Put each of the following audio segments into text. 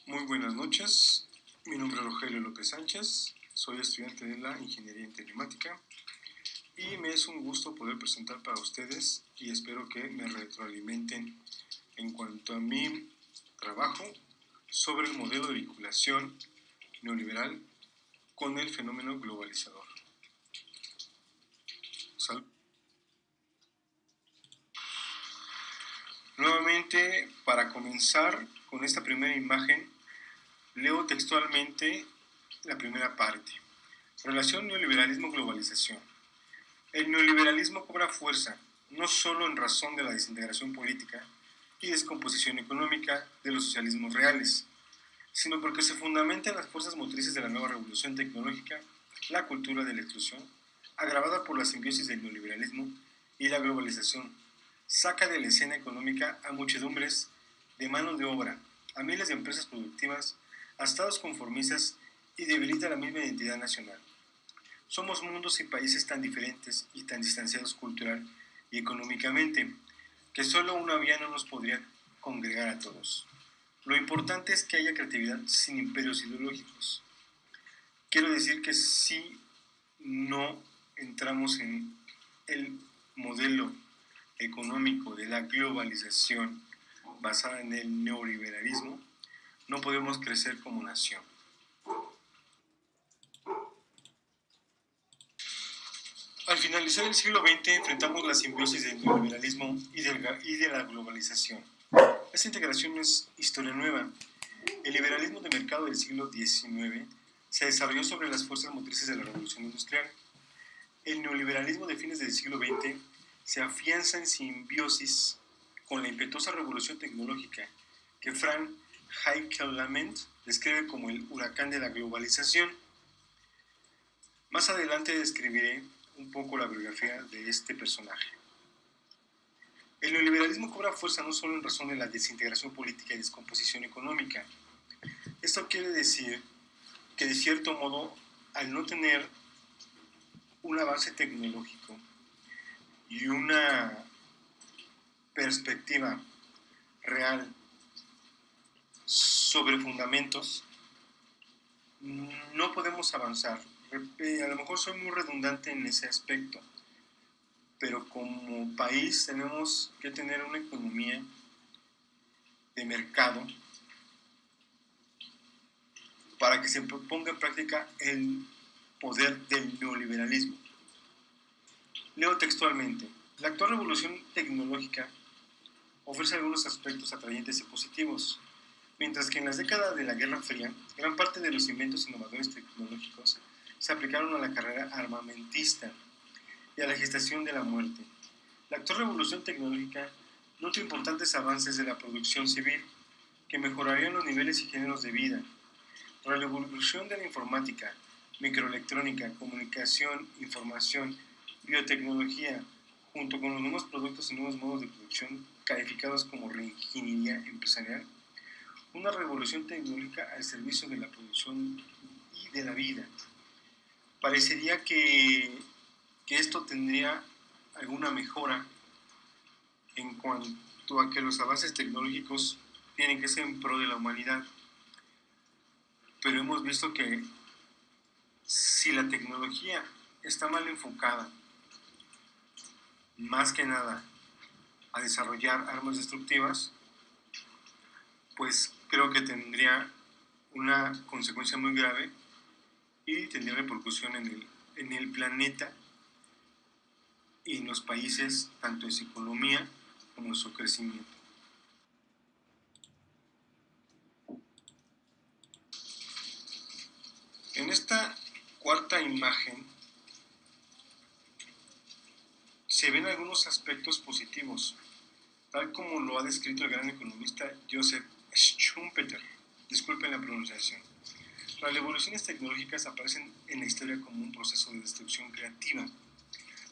Muy buenas noches, mi nombre es Rogelio López Sánchez, soy estudiante de la Ingeniería Interiomática y me es un gusto poder presentar para ustedes y espero que me retroalimenten en cuanto a mi trabajo sobre el modelo de vinculación neoliberal con el fenómeno globalizador. Nuevamente, para comenzar con esta primera imagen, leo textualmente la primera parte. Relación neoliberalismo-globalización. El neoliberalismo cobra fuerza, no solo en razón de la desintegración política y descomposición económica de los socialismos reales, sino porque se fundamenta en las fuerzas motrices de la nueva revolución tecnológica, la cultura de la exclusión, agravada por la simbiosis del neoliberalismo y la globalización, saca de la escena económica a muchedumbres de mano de obra, a miles de empresas productivas, a estados conformistas y debilita la misma identidad nacional. Somos mundos y países tan diferentes y tan distanciados cultural y económicamente que solo una vía no nos podría congregar a todos. Lo importante es que haya creatividad sin imperios ideológicos. Quiero decir que si no entramos en el modelo económico de la globalización basada en el neoliberalismo, no podemos crecer como nación. Al finalizar el siglo XX enfrentamos la simbiosis del neoliberalismo y de la globalización. Esta integración no es historia nueva. El liberalismo de mercado del siglo XIX se desarrolló sobre las fuerzas motrices de la revolución industrial. El neoliberalismo de fines del siglo XX se afianza en simbiosis con la impetuosa revolución tecnológica que Frank Haeckel-Lament describe como el huracán de la globalización. Más adelante describiré un poco la biografía de este personaje. El neoliberalismo cobra fuerza no solo en razón de la desintegración política y descomposición económica. Esto quiere decir que de cierto modo, al no tener un avance tecnológico y una perspectiva real sobre fundamentos, no podemos avanzar. A lo mejor soy muy redundante en ese aspecto, pero como país tenemos que tener una economía de mercado para que se ponga en práctica el poder del neoliberalismo. Leo textualmente: la actual revolución tecnológica ofrece algunos aspectos atrayentes y positivos, mientras que en las décadas de la Guerra Fría, gran parte de los inventos innovadores tecnológicos se aplicaron a la carrera armamentista y a la gestación de la muerte. La actual revolución tecnológica nutre importantes avances de la producción civil que mejorarían los niveles y géneros de vida. La revolución de la informática, microelectrónica, comunicación, información, biotecnología, junto con los nuevos productos y nuevos modos de producción calificados como reingeniería empresarial, una revolución tecnológica al servicio de la producción y de la vida. Parecería que esto tendría alguna mejora en cuanto a que los avances tecnológicos tienen que ser en pro de la humanidad, pero hemos visto que si la tecnología está mal enfocada, más que nada a desarrollar armas destructivas, pues creo que tendría una consecuencia muy grave y tendría repercusión en el planeta y en los países, tanto en su economía como en su crecimiento. En esta cuarta imagen se ven algunos aspectos positivos, tal como lo ha descrito el gran economista Joseph Schumpeter. Disculpen la pronunciación. Las revoluciones tecnológicas aparecen en la historia como un proceso de destrucción creativa.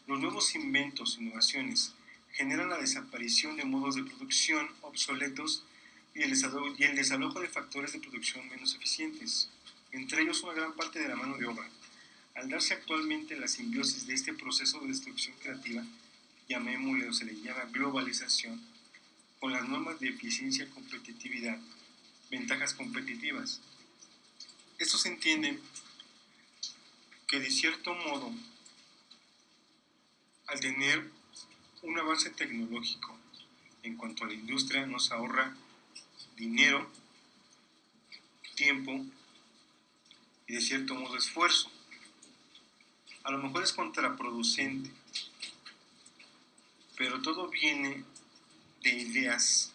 Los nuevos inventos e innovaciones generan la desaparición de modos de producción obsoletos y el desalojo de factores de producción menos eficientes, entre ellos una gran parte de la mano de obra. Al darse actualmente la simbiosis de este proceso de destrucción creativa, llamémosle o se le llama globalización, con las normas de eficiencia y competitividad, ventajas competitivas. Esto se entiende que de cierto modo, al tener un avance tecnológico en cuanto a la industria, nos ahorra dinero, tiempo y de cierto modo esfuerzo. A lo mejor es contraproducente, pero todo viene de ideas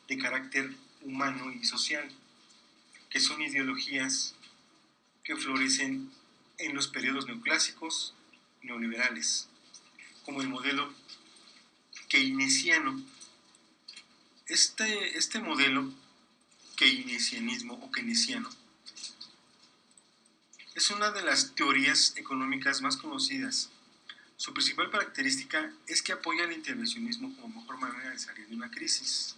de carácter humano y social, que son ideologías que florecen en los periodos neoclásicos neoliberales, como el modelo keynesiano. Este modelo keynesianismo o keynesiano es una de las teorías económicas más conocidas. Su principal característica es que apoya el intervencionismo como mejor manera de salir de una crisis.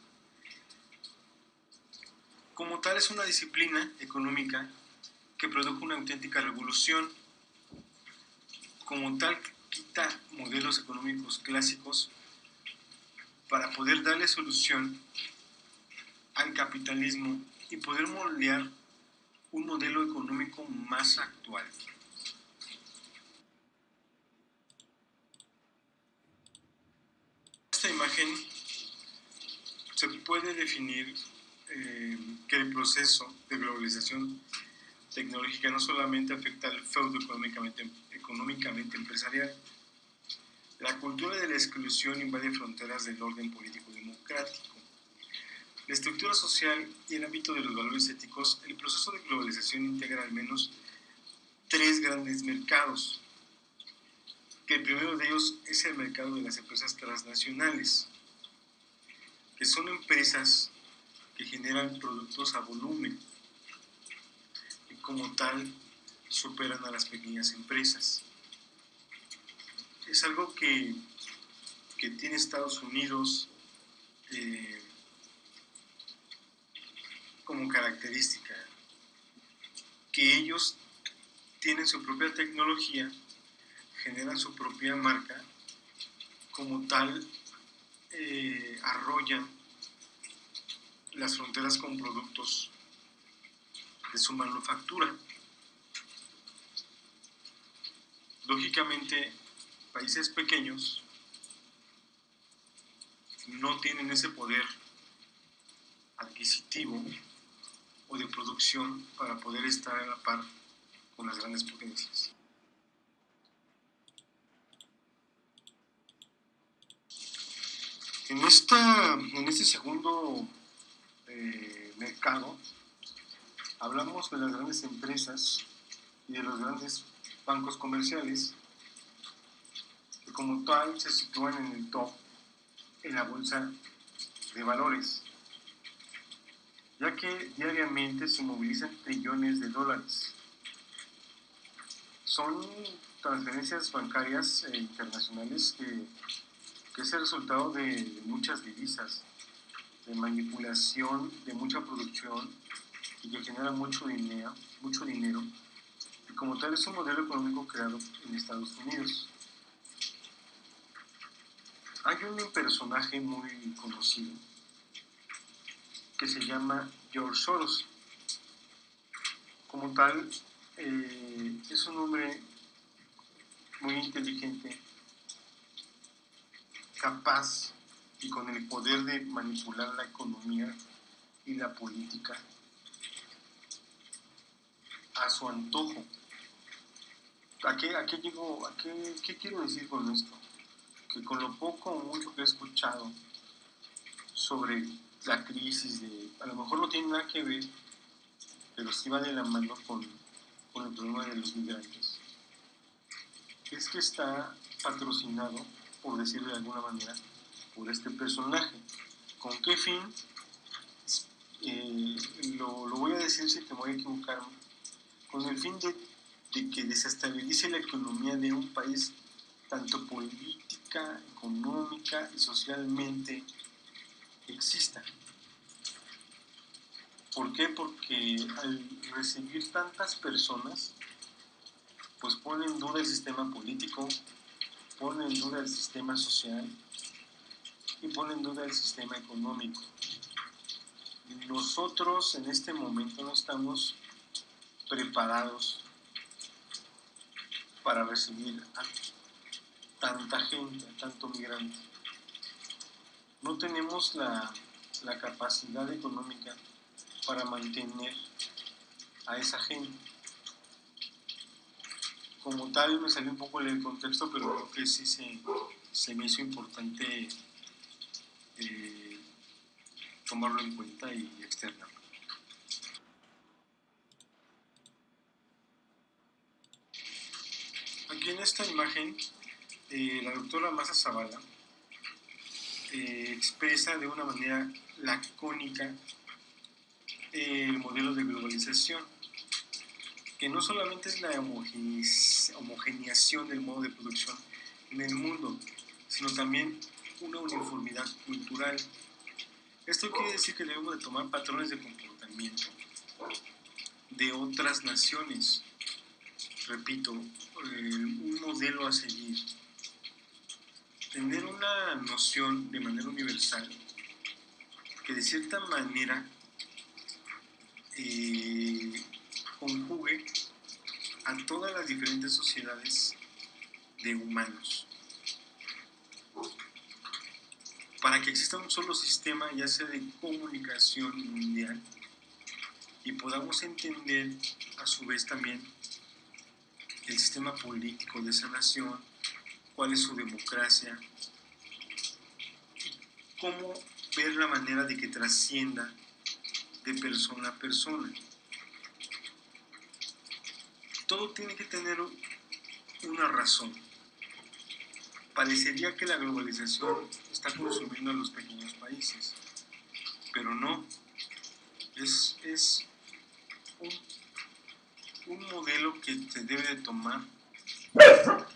Como tal, es una disciplina económica que produjo una auténtica revolución. Como tal, quita modelos económicos clásicos para poder darle solución al capitalismo y poder moldear un modelo económico más actual. Esta imagen se puede definir que el proceso de globalización tecnológica no solamente afecta al feudo económicamente empresarial. La cultura de la exclusión invade fronteras del orden político democrático. La estructura social y el ámbito de los valores éticos, el proceso de globalización integra al menos 3 grandes mercados, que el primero de ellos es el mercado de las empresas transnacionales, que son empresas que generan productos a volumen y como tal superan a las pequeñas empresas. Es algo que tiene Estados Unidos como característica, que ellos tienen su propia tecnología, generan su propia marca, como tal arrollan las fronteras con productos de su manufactura. Lógicamente, países pequeños no tienen ese poder adquisitivo o de producción para poder estar a la par con las grandes potencias. En este segundo mercado hablamos de las grandes empresas y de los grandes bancos comerciales que como tal se sitúan en el top en la bolsa de valores, ya que diariamente se movilizan trillones de dólares. Son transferencias bancarias internacionales que es el resultado de muchas divisas, de manipulación, de mucha producción y que genera mucho dinero, y como tal es un modelo económico creado en Estados Unidos. Hay un personaje muy conocido que se llama George Soros. Como tal, es un hombre muy inteligente, capaz y con el poder de manipular la economía y la política a su antojo. ¿Qué quiero decir con esto? Que con lo poco o mucho que he escuchado sobre la crisis, a lo mejor no tiene nada que ver, pero sí va de la mano con el problema de los migrantes, es que está patrocinado, por decirlo de alguna manera, por este personaje. ¿Con qué fin? Lo voy a decir si te voy a equivocar. Con el fin de que desestabilice la economía de un país, tanto política, económica y socialmente exista. ¿Por qué? Porque al recibir tantas personas, pues pone en duda el sistema político, pone en duda el sistema social y pone en duda el sistema económico. nosotros en este momento no estamos preparados para recibir a tanta gente, a tanto migrante. No tenemos la capacidad económica para mantener a esa gente. Como tal, me salió un poco el contexto, pero creo que sí se me hizo importante tomarlo en cuenta y externarlo. Aquí en esta imagen, la doctora Masa Zavala expresa de una manera lacónica el modelo de globalización, que no solamente es la homogeneización del modo de producción en el mundo, sino también una uniformidad cultural. Esto quiere decir que debemos de tomar patrones de comportamiento de otras naciones. Repito, un modelo a seguir. Tener una noción de manera universal que de cierta manera conjugue a todas las diferentes sociedades de humanos, para que exista un solo sistema, ya sea de comunicación mundial, y podamos entender a su vez también el sistema político de esa nación, cuál es su democracia, cómo ver la manera de que trascienda de persona a persona. Todo tiene que tener una razón. Parecería que la globalización está consumiendo a los pequeños países, pero no. Es un modelo que se debe de tomar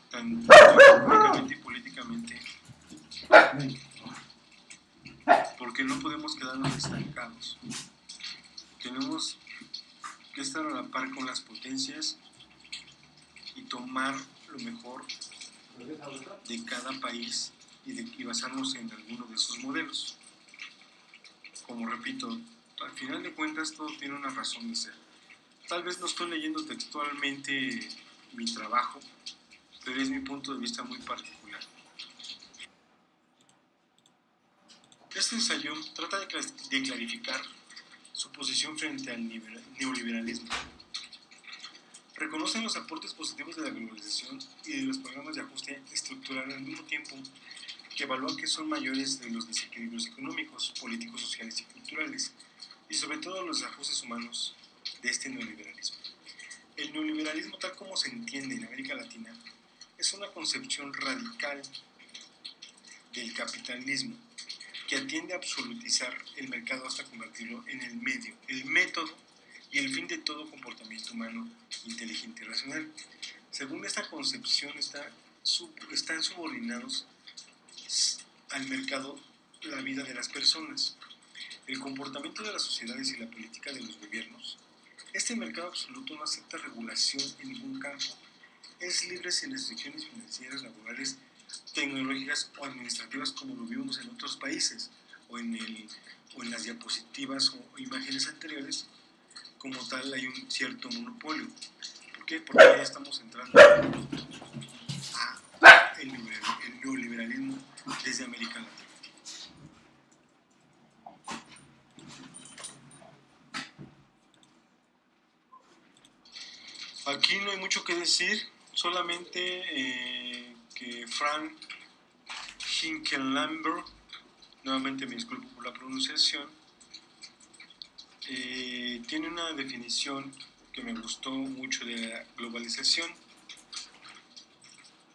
tanto económicamente y políticamente, porque no podemos quedarnos estancados. Tenemos que estar a la par con las potencias y tomar lo mejor de cada país y basarnos en alguno de sus modelos. Como repito, al final de cuentas todo tiene una razón de ser. Tal vez no estoy leyendo textualmente mi trabajo, pero es mi punto de vista muy particular. Este ensayo trata de clarificar su posición frente al neoliberalismo. Reconocen los aportes positivos de la globalización y de los programas de ajuste estructural al mismo tiempo que evalúan que son mayores de los desequilibrios económicos, políticos, sociales y culturales, y sobre todo los ajustes humanos de este neoliberalismo. El neoliberalismo, tal como se entiende en América Latina, es una concepción radical del capitalismo que atiende a absolutizar el mercado hasta convertirlo en el medio, el método y el fin de todo comportamiento humano inteligente y racional. Según esta concepción, están subordinados al mercado la vida de las personas, el comportamiento de las sociedades y la política de los gobiernos. Este mercado absoluto no acepta regulación en ningún campo, es libre sin restricciones financieras, laborales, tecnológicas o administrativas como lo vimos en otros países o en las diapositivas o imágenes anteriores. Como tal hay un cierto monopolio. ¿Por qué? Porque ya estamos entrando a el neoliberalismo desde América Latina. Aquí no hay mucho que decir, solamente que Frank Hinkenlamber, nuevamente me disculpo por la pronunciación, tiene una definición que me gustó mucho de la globalización,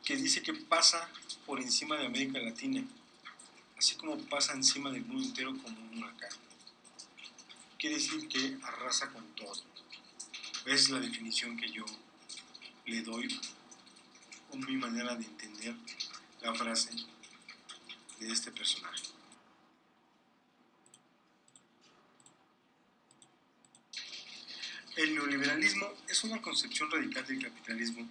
que dice que pasa por encima de América Latina, así como pasa encima del mundo entero como un huracán. Quiere decir que arrasa con todo. Es la definición que yo le doy, con mi manera de entender la frase de este personaje. El neoliberalismo es una concepción radical del capitalismo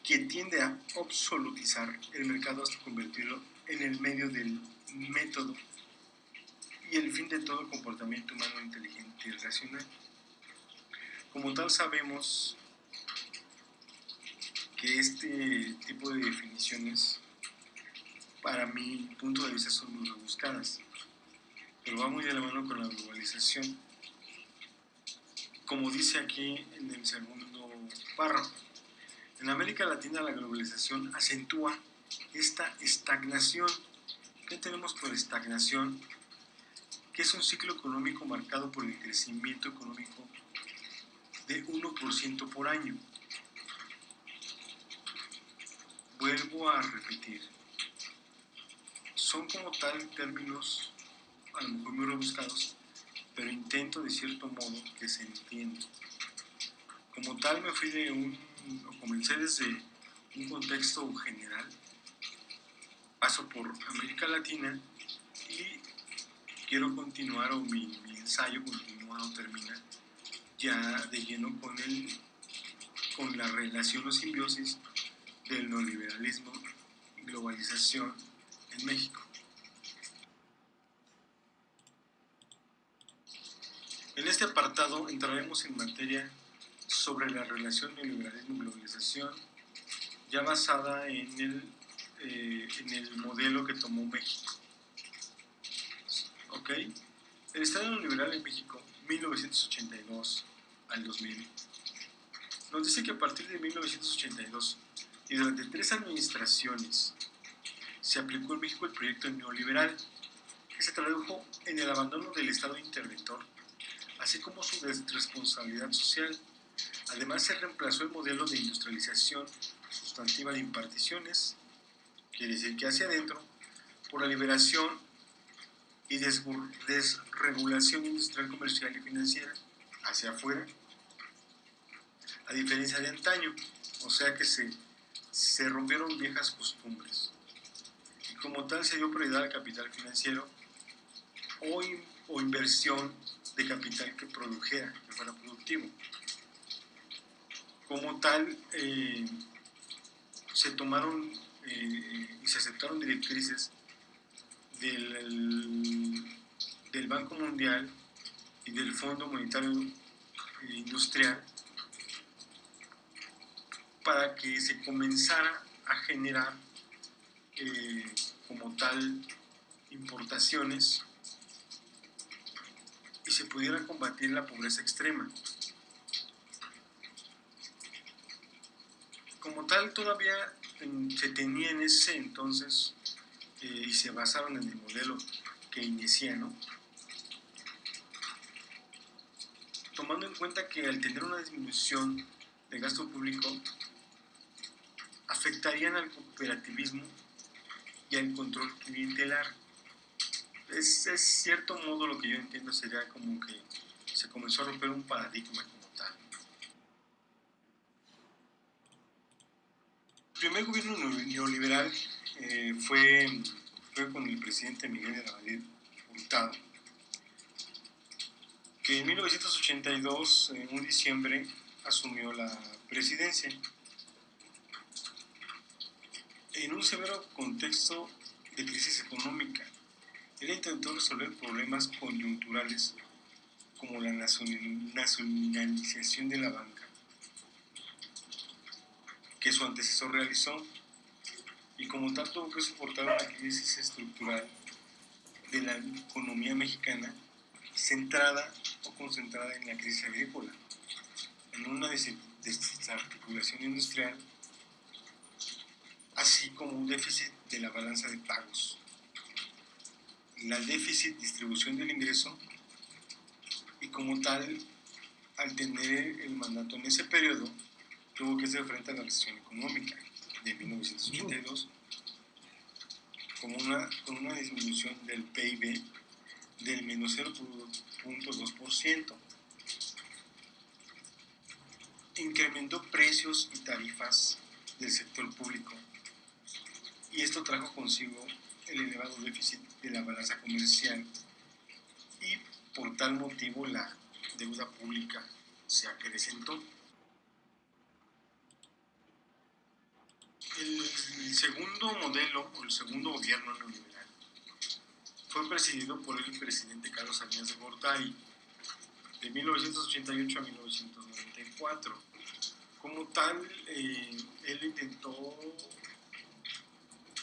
que tiende a absolutizar el mercado hasta convertirlo en el medio del método y el fin de todo comportamiento humano inteligente y racional. Como tal, sabemos que este tipo de definiciones, para mi punto de vista, son muy rebuscadas, pero va muy de la mano con la globalización. Como dice aquí en el segundo párrafo, en América Latina la globalización acentúa esta estagnación. ¿Qué tenemos por estagnación? Que es un ciclo económico marcado por el crecimiento económico de 1% por año. Vuelvo a repetir, son como tal términos a lo mejor muy rebuscados, pero intento de cierto modo que se entienda. Como tal me fui comencé desde un contexto general, paso por América Latina y quiero continuar, o mi ensayo continúa o termina ya de lleno con la relación o simbiosis del neoliberalismo y globalización en México. En este apartado entraremos en materia sobre la relación neoliberalismo y globalización, ya basada en el modelo que tomó México. ¿Ok? El Estado neoliberal en México, 1982 al 2000, nos dice que a partir de 1982 y durante 3 administraciones se aplicó en México el proyecto neoliberal, que se tradujo en el abandono del Estado interventor, así como su responsabilidad social. Además, se reemplazó el modelo de industrialización sustantiva de imparticiones, quiere decir que hacia adentro, por la liberación y desregulación industrial, comercial y financiera hacia afuera, a diferencia de antaño, o sea que se rompieron viejas costumbres y como tal se dio prioridad al capital financiero o inversión de capital que produjera, que fuera productivo. Como tal, se tomaron y se aceptaron directrices del Banco Mundial y del Fondo Monetario Industrial para que se comenzara a generar como tal importaciones y se pudiera combatir la pobreza extrema. Como tal, todavía se tenía en ese entonces y se basaron en el modelo keynesiano, tomando en cuenta que al tener una disminución del gasto público afectarían al cooperativismo y al control clientelar. Es cierto modo lo que yo entiendo sería como que se comenzó a romper un paradigma como tal. El primer gobierno neoliberal fue con el presidente Miguel de la Madrid Hurtado, que en 1982, en un diciembre, asumió la presidencia. En un severo contexto de crisis económica, él intentó resolver problemas coyunturales como la nacionalización de la banca, que su antecesor realizó, y como tal tuvo que soportar una crisis estructural de la economía mexicana centrada o concentrada en la crisis agrícola, en una desarticulación industrial, así como un déficit de la balanza de pagos, la déficit distribución del ingreso, y como tal, al tener el mandato en ese periodo, tuvo que hacer frente a la recesión económica de 1982 con una disminución del PIB del menos 0.2%. Incrementó precios y tarifas del sector público y esto trajo consigo el elevado déficit de la balanza comercial y por tal motivo la deuda pública se acrecentó. El segundo modelo o el segundo gobierno neoliberal fue presidido por el presidente Carlos Salinas de Gortari de 1988 a 1994. Como tal, él intentó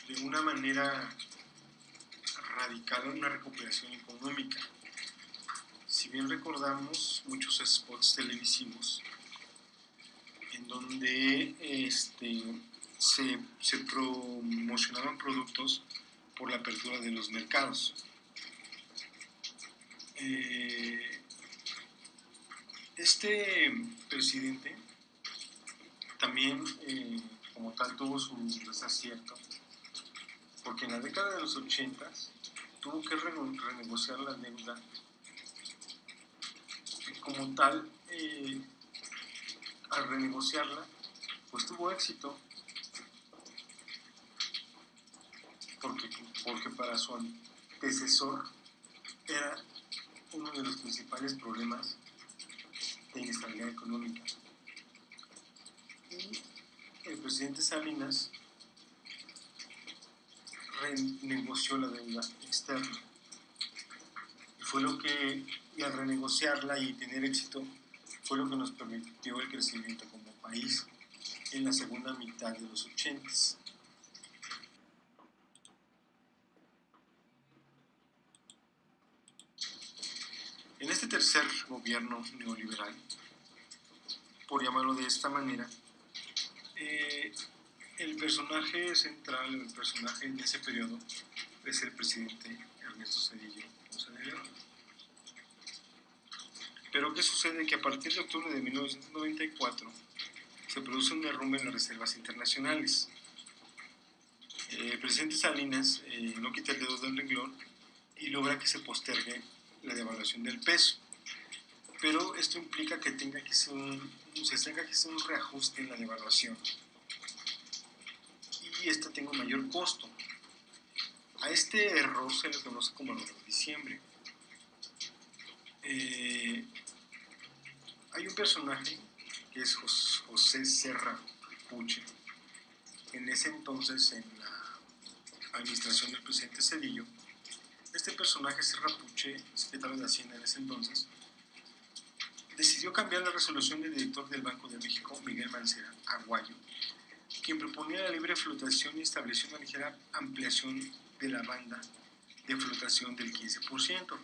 de una manera radical una recuperación económica. Si bien recordamos muchos spots televisivos en donde se promocionaban productos por la apertura de los mercados. Este presidente también, como tal, tuvo su desacierto, porque en la década de los 80 tuvo que renegociar la deuda. Y como tal, al renegociarla, pues tuvo éxito, porque para su antecesor era uno de los principales problemas de inestabilidad económica. Y el presidente Salinas renegoció la deuda externa. Y al renegociarla y tener éxito, fue lo que nos permitió el crecimiento como país en la segunda mitad de los 80s. En este tercer gobierno neoliberal, por llamarlo de esta manera, el personaje central, el personaje en ese periodo, es el presidente Ernesto Zedillo Ponce de León. Pero ¿qué sucede? Que a partir de octubre de 1994 se produce un derrumbe en las reservas internacionales. El presidente Salinas no quita el dedo del renglón y logra que se postergue la devaluación del peso. Pero esto implica que se tenga que hacer un reajuste en la devaluación y esta tenga un mayor costo. A este error se le conoce como el error de diciembre. Hay un personaje que es José Serra Puche. En ese entonces, en la administración del presidente Zedillo, este personaje, Serra Puche, secretario de Hacienda en ese entonces, decidió cambiar la resolución del director del Banco de México, Miguel Mancera Aguayo, quien proponía la libre flotación y estableció una ligera ampliación de la banda de flotación del 15%.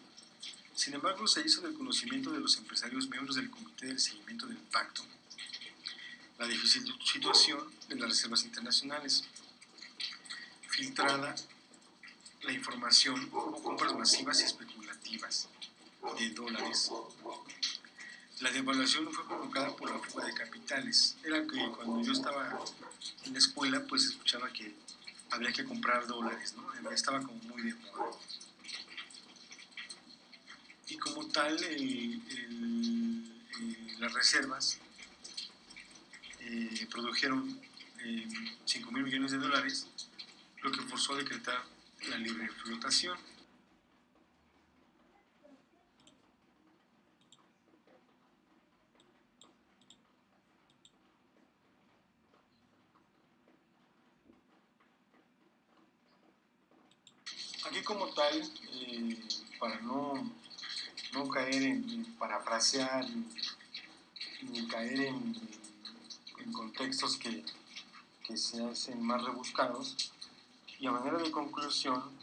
Sin embargo, se hizo del conocimiento de los empresarios miembros del Comité de Seguimiento del Pacto la difícil situación de las reservas internacionales. Filtrada la información, hubo compras masivas y especulativas de dólares. La devaluación fue provocada por la fuga de capitales. Era que cuando yo estaba en la escuela, pues escuchaba que había que comprar dólares, ¿no? Estaba como muy de moda. Y como tal, las reservas produjeron 5,000 millones de dólares, lo que forzó a decretar la libre flotación. Aquí como tal, para no caer en parafrasear ni caer en contextos que se hacen más rebuscados, y a manera de conclusión,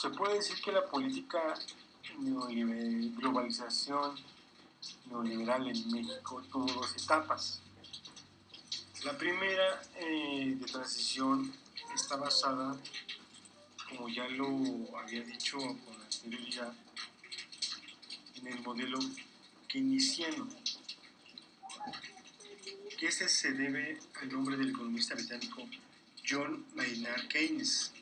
se puede decir que la política globalización neoliberal en México tuvo dos etapas. La primera de transición está basada, como ya lo había dicho con anterioridad, en el modelo keynesiano, que este se debe al nombre del economista británico John Maynard Keynes.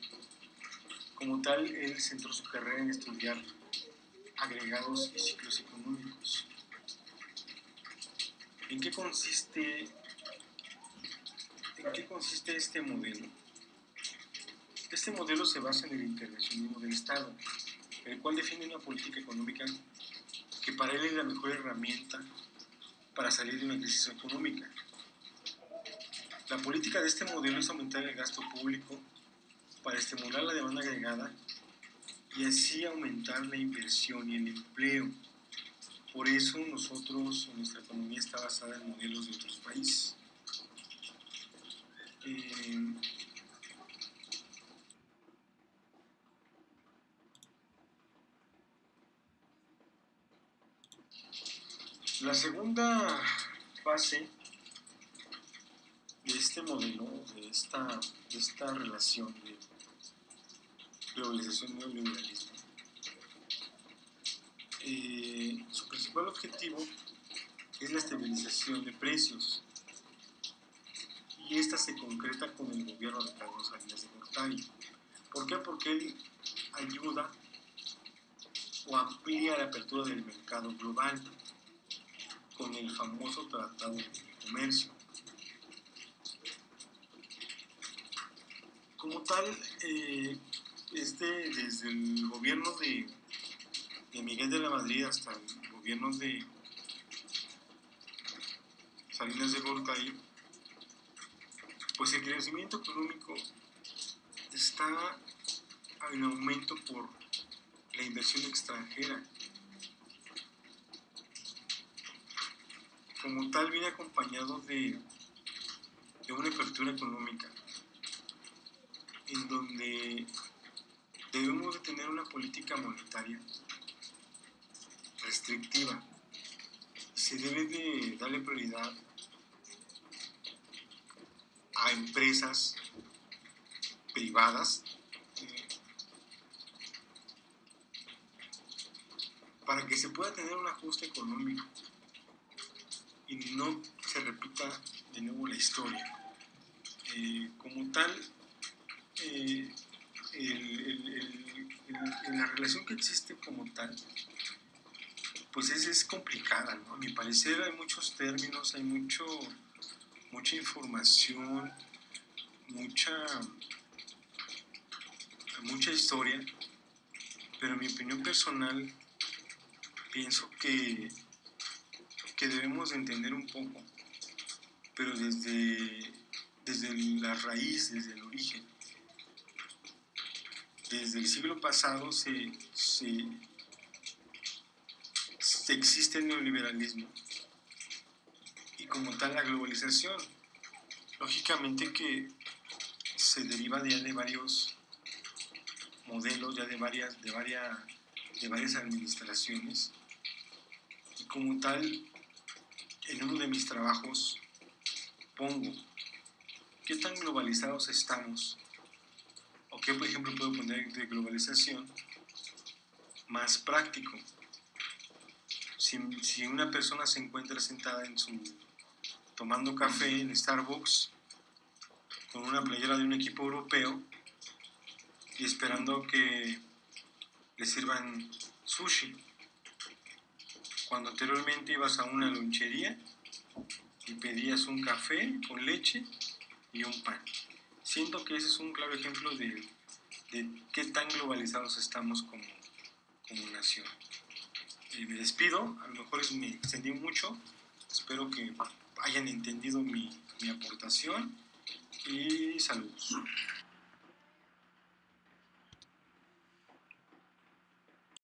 Como tal, él centró su carrera en estudiar agregados y ciclos económicos. ¿En qué consiste este modelo? Este modelo se basa en el intervencionismo del Estado, el cual define una política económica que para él es la mejor herramienta para salir de una crisis económica. La política de este modelo es aumentar el gasto público para estimular la demanda agregada y así aumentar la inversión y el empleo. Por eso nuestra economía está basada en modelos de otros países. La segunda fase de este modelo, de esta relación de globalización y neoliberalismo, su principal objetivo es la estabilización de precios, y esta se concreta con el gobierno de Carlos Salinas de Gortari. ¿Por qué? Porque él ayuda o amplía la apertura del mercado global con el famoso Tratado de Comercio. Como tal, desde el gobierno de Miguel de la Madrid hasta el gobierno de Salinas de Gortari, pues el crecimiento económico está en aumento por la inversión extranjera. Como tal, viene acompañado de una apertura económica en donde debemos de tener una política monetaria restrictiva. Se debe de darle prioridad a empresas privadas para que se pueda tener un ajuste económico y no se repita de nuevo la historia. Como tal, la relación que existe como tal, pues es complicada, ¿no? A mi parecer hay muchos términos, hay mucha información, mucha historia, pero en mi opinión personal pienso que debemos de entender un poco, pero desde la raíz, desde el origen. Desde el siglo pasado existe el neoliberalismo y como tal la globalización. Lógicamente que se deriva ya de varios modelos, ya de varias administraciones, y como tal en uno de mis trabajos pongo qué tan globalizados estamos, o qué por ejemplo puedo poner de globalización más práctico. Si una persona se encuentra sentada tomando café en Starbucks con una playera de un equipo europeo y esperando que le sirvan sushi, cuando anteriormente ibas a una lonchería y pedías un café con leche y un pan. Siento que ese es un claro ejemplo de qué tan globalizados estamos como nación. Me despido, a lo mejor me extendí mucho, espero que hayan entendido mi aportación y saludos.